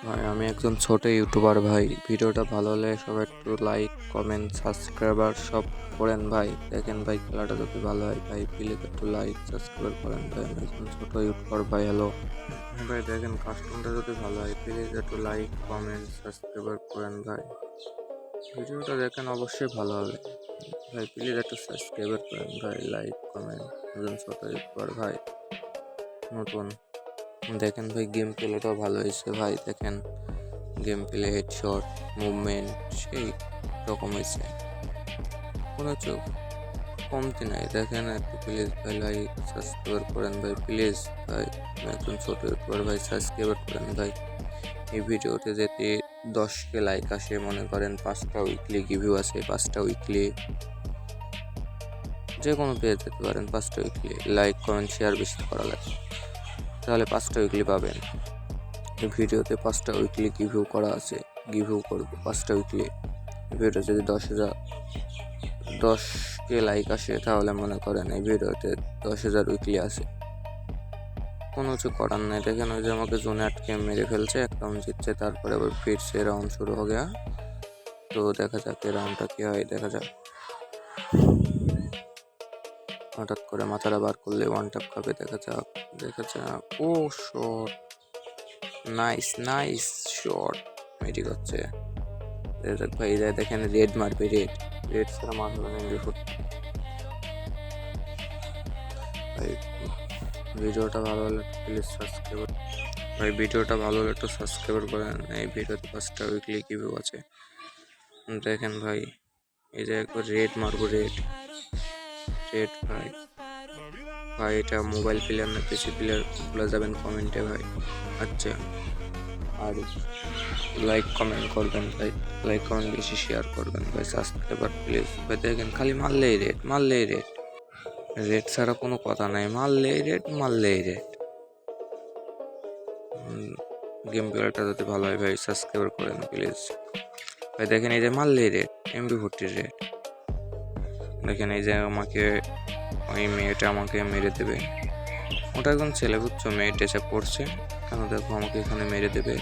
ভাই আমি একজন ছোট ইউটিউবার ভাই। ভিডিওটা ভালো হলে সবাই একটু লাইক কমেন্ট সাবস্ক্রাইবার সব করেন ভাই। দেখেন ভাই খেলাটা যদি ভালো হয় ভাই প্লিজ একটু লাইক সাবস্ক্রাইব করেন ভাই। আমি একজন ছোট ইউটিউবার ভাই। হ্যালো ভাই, দেখেন কাস্টমটা যদি ভালো হয় প্লিজ একটু লাইক কমেন্ট সাবস্ক্রাইবার করেন ভাই। ভিডিওটা দেখেন অবশ্যই ভালো হবে ভাই, প্লিজ একটু সাবস্ক্রাইবার করেন ভাই, লাইক কমেন্ট। একজন ছোট ইউটিউবার ভাই, নতুন। দেখেন ভাই গেম প্লেটাও ভালো হয়েছে ভাই। দেখেন গেম প্লে হেডশট মুভমেন্ট সেই রকম হয়েছে, কোনো চোখ কমতি নাই। দেখেন একটু প্লিজ ভাই লাইক সাবস্ক্রাইব করেন ভাই প্লিজ ভাই। আমি একজন ছোট ইউটিউবার ভাই, সাবস্ক্রাইব করেন ভাই। এই ভিডিওতে যদি 10K লাইক আসে, মনে করেন 5টা উইকলি রিভিউ আছে, 5টা উইকলি যে কোনো পেয়ে যেতে পারেন। 5টা উইকলি লাইক কমেন্ট শেয়ার বেশি করা লাগে, তাহলে 5টা উইকলি পাবেন। এই ভিডিওতে 5টা উইকলি রিভিউ করা আছে, রিভিউ করবো 5টা উইকলি। ভিডিও যদি 10K লাইক আসে তাহলে মনে করেন এই ভিডিওতে 10,000 উইকলি আছে, কোনো কিছু করার নাই। দেখেন ওই যে আমাকে জোনে আটকে মেরে ফেলছে, এক রাউন্ড জিতছে, তারপরে আবার ফিরছে, রাউন্ড শুরু হয়ে গেয়া। তো দেখা যাক এই রাউন্ডটা কি হয়, দেখা যাক। হঠাৎ করে মাথাটা বার করলে ওয়ান ট্যাপ খাবে, দেখা যাক দেখা যাক। ও শট, নাইস নাইস শট, মেডিক হচ্ছে। ভাই দেখেন রেড মারবে, রেড রেড ছাড়া মারবে না বিফোর। ভাই ভিডিওটা ভালো হলে প্লিজ সাবস্ক্রাইব ভাই, ভিডিওটা ভালো হলে একটু সাবস্ক্রাইব করেন। এই ভিডিওতে 5টা উইকলি রিভিউ আছে। দেখেন ভাই এই যে একবার রেড মারবো, রেড রেড ভাই। ভাই এটা মোবাইল প্লেয়ার না পিসি প্লেয়ার বলে যাবেন কমেন্টে ভাই। আচ্ছা, আর লাইক কমেন্ট করবেন ভাই, লাইক কমেন্ট বেশি শেয়ার করবেন ভাই, সাবস্ক্রাইবার প্লিজ ভাই। দেখেন খালি মারলেই রেড, মারলেই রেড, রেড ছাড়া কোনো কথা নাই, মারলেই রেড মারলেই রেড। গেম প্লেটা যদি ভালো হয় ভাই সাবস্ক্রাইব করেন প্লিজ ভাই। দেখেন এই যে মারলেই রেড, MP40 রেড। দেখেন এই যে আমাকে ওই মেয়েটা আমাকে মেরে দেবে, ওটা একদম ছেলে বুঝছো, মেয়েটা এসে পড়ছে কেন, দেখো আমাকে এখানে মেরে দেবে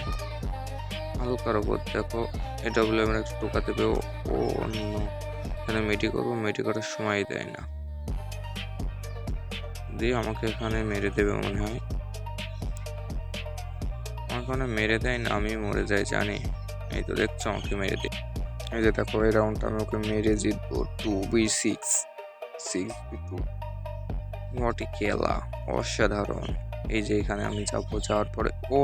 হালকার ওপর। দেখো এটা বলে আমরা একটু টোকা দেবে। ও অন্য এখানে মেডি করবো, মেডি করার সময় দেয় না, দিয়ে আমাকে এখানে মেরে দেবে মনে হয়। আমার এখানে মেরে দেয় না, আমি মরে যাই জানি। এই তো দেখছো আমাকে মেরে দেয়। এই যে দেখো এই রাউন্ডটা আমি ওকে মেরে জিতবো 2v6, 6v2। নটি খেলা অসাধারণ। এই যে এখানে আমি যাবো, যাওয়ার পরে ও